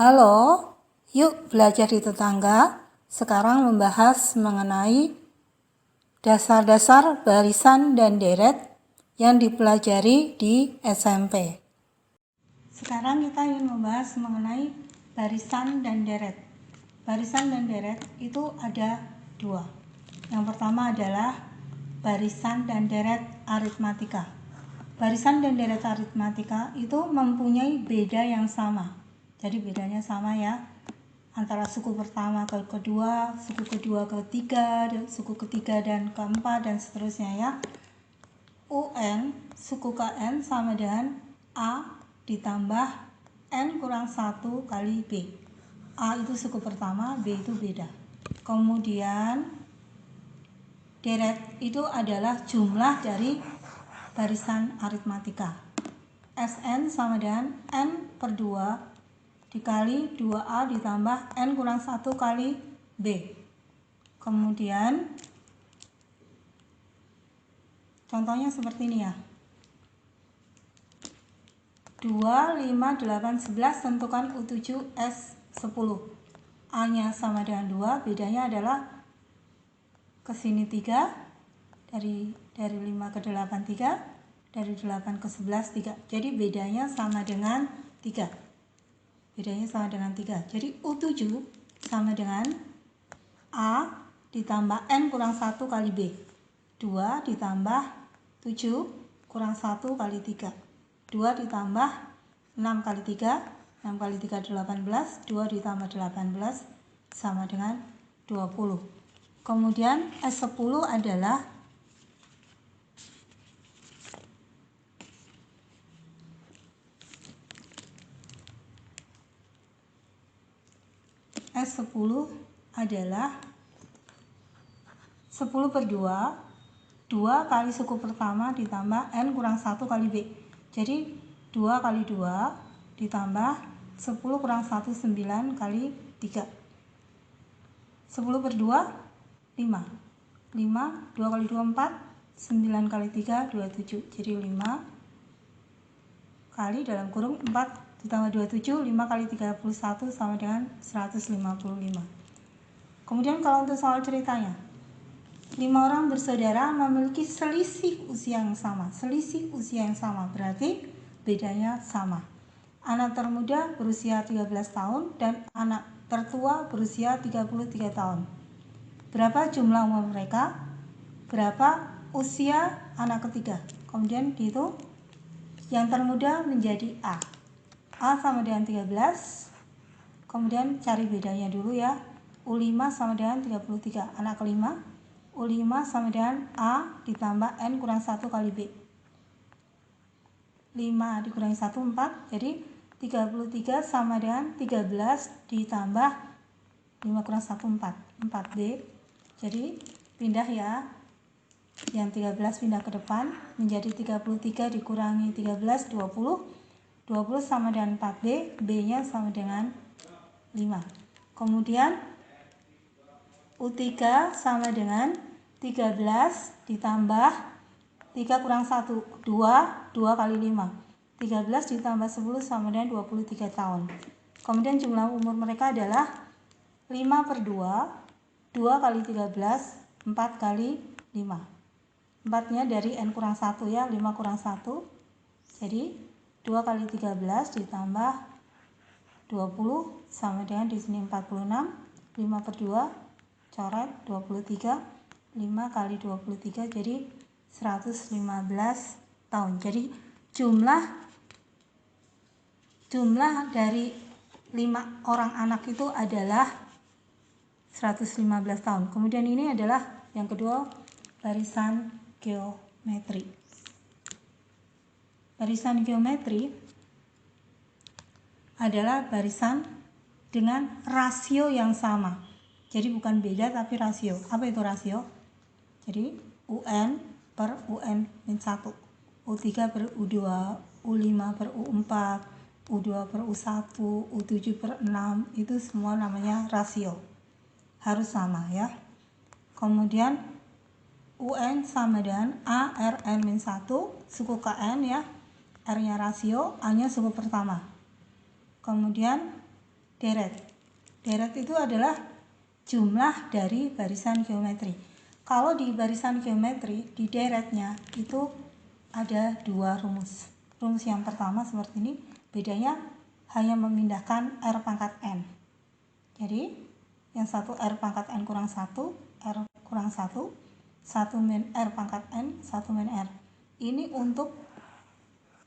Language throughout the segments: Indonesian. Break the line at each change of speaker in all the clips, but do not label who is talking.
Halo, yuk belajar di tetangga. Sekarang membahas mengenai dasar-dasar barisan dan deret yang dipelajari di SMP. Sekarang kita ingin membahas mengenai barisan dan deret. Barisan dan deret itu ada dua. Yang pertama adalah barisan dan deret aritmatika. Barisan dan deret aritmatika itu mempunyai beda yang sama. Jadi bedanya sama ya, antara suku pertama ke kedua, suku kedua ke ketiga, suku ketiga dan keempat, dan seterusnya ya. UN, suku KN sama dengan A ditambah N kurang 1 kali B. A itu suku pertama, B itu beda. Kemudian deret itu adalah jumlah dari barisan aritmatika. Sn sama dengan N per 2 dikali 2A ditambah N kurang 1 kali B. Kemudian contohnya seperti ini ya. 2, 5, 8, 11 tentukan U7 S10. A nya sama dengan 2, bedanya adalah kesini 3, dari 5 ke 8 3, dari 8 ke 11 3. Jadi bedanya sama dengan 3. Bedanya sama dengan 3. Jadi U7 sama dengan A ditambah N kurang 1 kali B. 2 ditambah 7 kurang 1 kali 3. 2 ditambah 6 kali 3. 6 kali 3 18. 2 ditambah 18 sama dengan 20. Kemudian S10 adalah S10 adalah 10 per 2, 2 kali suku pertama ditambah N kurang 1 kali B. Jadi 2 kali 2 ditambah 10 kurang 1, 9 kali 3. 10 per 2, 5. 5, 2 kali 2, 4. 9 kali 3, 27. Jadi 5 kali dalam kurung 4 ditambah 27, 5 kali 31 sama dengan 155. Kemudian kalau untuk soal ceritanya, 5 orang bersaudara memiliki selisih usia yang sama. Selisih usia yang sama berarti bedanya sama. Anak termuda berusia 13 tahun dan anak tertua berusia 33 tahun. Berapa jumlah umur mereka? Berapa usia anak ketiga? Kemudian dihitung. Yang termuda menjadi A. A sama dengan 13. Kemudian cari bedanya dulu ya. U5 sama dengan 33. Anak kelima. U5 sama dengan A ditambah N kurang 1 kali B. 5 dikurangi 1, 4. Jadi 33 sama dengan 13 ditambah 5 kurang 1, 4. 4B. Jadi pindah ya. Yang 13 pindah ke depan menjadi 33 dikurangi 13, 20. 20 sama dengan 4B, B-nya sama dengan 5. Kemudian U3 sama dengan 13 ditambah 3 kurang 1, 2, 2 kali 5. 13 ditambah 10 sama dengan 23 tahun. Kemudian jumlah umur mereka adalah 5 per 2, 2 kali 13, 4 kali 5. 4-nya dari N kurang 1 ya, 5 kurang 1. Jadi 2 kali 13 ditambah 20 sama dengan di sini 46. 5 per 2 coret 23. 5 kali 23 jadi 115 tahun. Jadi jumlah dari 5 orang anak itu adalah 115 tahun. Kemudian ini adalah yang kedua, barisan geometri. Barisan geometri adalah barisan dengan rasio yang sama. Jadi bukan beda tapi rasio. Apa itu rasio? Jadi UN per UN-1, U3 per U2, U5 per U4, U2 per U1, U7 per 6, itu semua namanya rasio. Harus sama ya. Kemudian UN sama dengan A R N-1, suku KN ya. R-nya rasio, A-nya suku pertama. Kemudian deret. Deret itu adalah jumlah dari barisan geometri. Kalau di barisan geometri, di deretnya itu ada dua rumus. Rumus yang pertama seperti ini, bedanya hanya memindahkan R pangkat N. Jadi, yang satu R pangkat N kurang 1, R kurang 1, 1 min R pangkat N, 1 min R. Ini untuk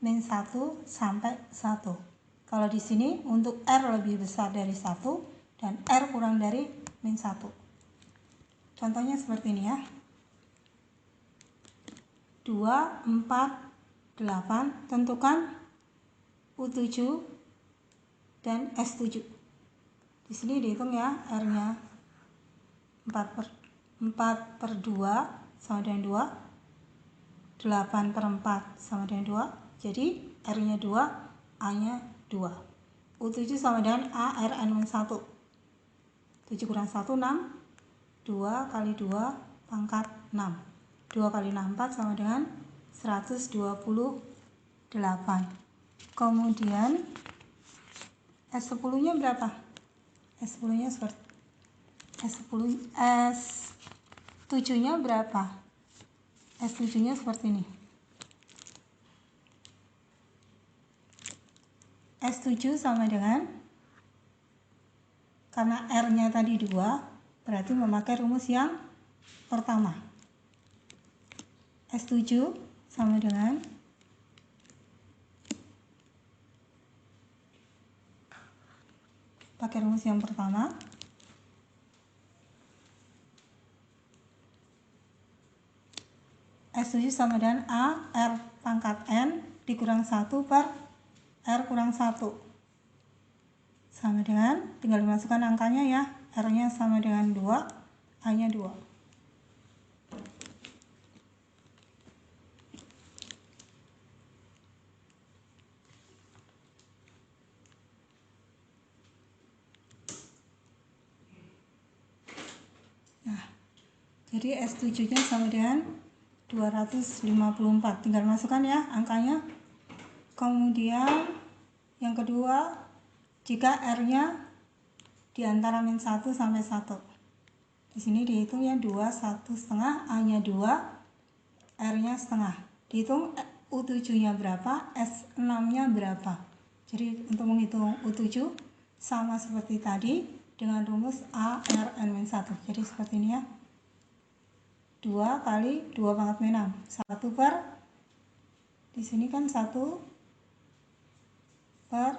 min 1 sampai 1. Kalau di sini untuk R lebih besar dari 1 dan R kurang dari min 1. Contohnya seperti ini ya. 2, 4, 8, tentukan U7 dan S7. Di sini dihitung ya, R-nya 4 per 2 sama dengan 2, 8 per 4 sama dengan 2, jadi R-nya 2, A-nya 2. U7 sama dengan A, R, N-1. 7 kurang 1, 6. 2 kali 2 pangkat 6. 2 kali 6, 4 sama dengan 128. Kemudian S10-nya berapa? S10-nya seperti S7-nya berapa? S7-nya seperti ini. S7 sama dengan, karena R-nya tadi 2, berarti memakai rumus yang pertama. S7 sama dengan pakai rumus yang pertama. S7 sama dengan A, R pangkat N dikurang 1 per R kurang 1. Sama dengan, tinggal dimasukkan angkanya ya. R-nya sama dengan 2, A-nya 2. Nah, jadi S7-nya sama dengan 254. Tinggal masukkan ya angkanya. Kemudian yang kedua, jika R-nya di antara min 1 sampai 1. Di sini dihitung ya 2, 1,5, A-nya 2, R-nya setengah. Dihitung U7-nya berapa, S6-nya berapa. Jadi untuk menghitung U7 sama seperti tadi dengan rumus A, R, N-1. Jadi seperti ini ya. 2 kali 2 pangkat min 6. 1 per, di sini kan 1 per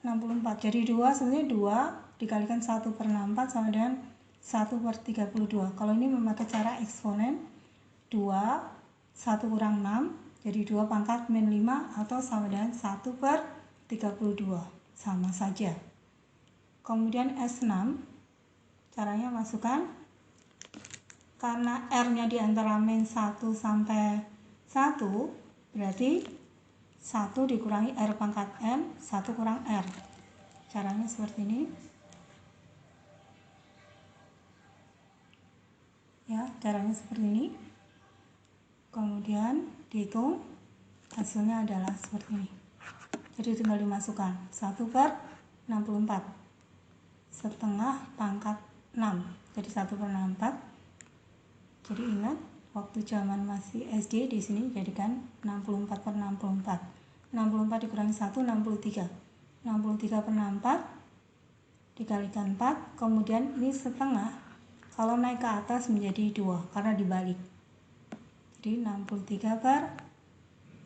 64. Jadi 2 sebenarnya 2 dikalikan 1 per 64 sama dengan 1 per 32. Kalau ini memakai cara eksponen, 2, 1 kurang 6, jadi 2 pangkat min 5 atau sama dengan 1 per 32. Sama saja. Kemudian S6, caranya masukkan, karena R-nya di antara min 1 sampai 1, berarti 1 dikurangi R pangkat N, 1 kurang R. Caranya seperti ini. Ya, caranya seperti ini. Kemudian dihitung, hasilnya adalah seperti ini. Jadi tinggal dimasukkan 1 per 64, setengah pangkat 6, jadi 1 per 64. Jadi ingat, waktu zaman masih SD di sini jadikan 64 per 64. 64 dikurangi 1, 63. 63 per 64 dikalikan 4, kemudian ini setengah. Kalau naik ke atas menjadi 2 karena dibalik. Jadi 63 per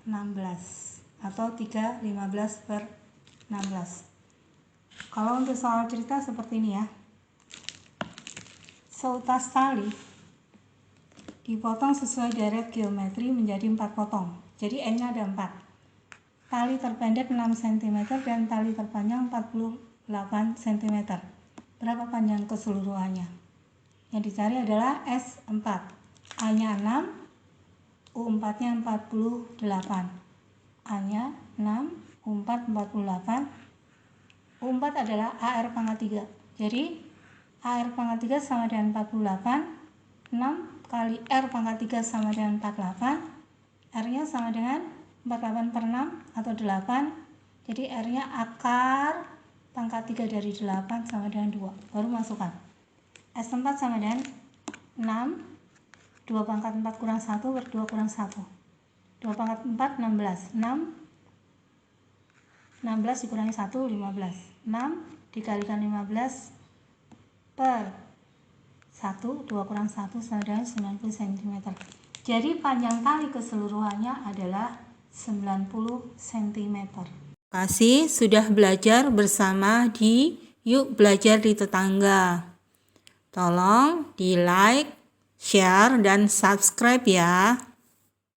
16 atau 315 per 16. Kalau untuk soal cerita seperti ini ya. Seutas tali dipotong sesuai deret geometri menjadi 4 potong. Jadi N-nya ada 4. Tali terpendek 6 cm dan tali terpanjang 48 cm. Berapa panjang keseluruhannya? Yang dicari adalah S4. A-nya 6, U4-nya 48. A-nya 6, U4 48. U4 adalah AR pangkat 3. Jadi AR pangkat 3 sama dengan 48. 6 kali R pangkat 3 sama dengan 48. R-nya sama dengan 48 per 6 atau 8. Jadi R-nya akar pangkat 3 dari 8 sama dengan 2. Baru masukkan. S4 sama dengan 6. 2 pangkat 4 kurang 1 per 2 kurang 1. 2 pangkat 4, 16. 16 dikurangi 1, 15. 6 dikalikan 15 per 1, 2 kurang 1 sama dengan 90 cm. Jadi panjang tali keseluruhannya adalah 90 cm. Terima kasih sudah belajar bersama di Yuk Belajar di Tetangga. Tolong di like, share, dan subscribe ya.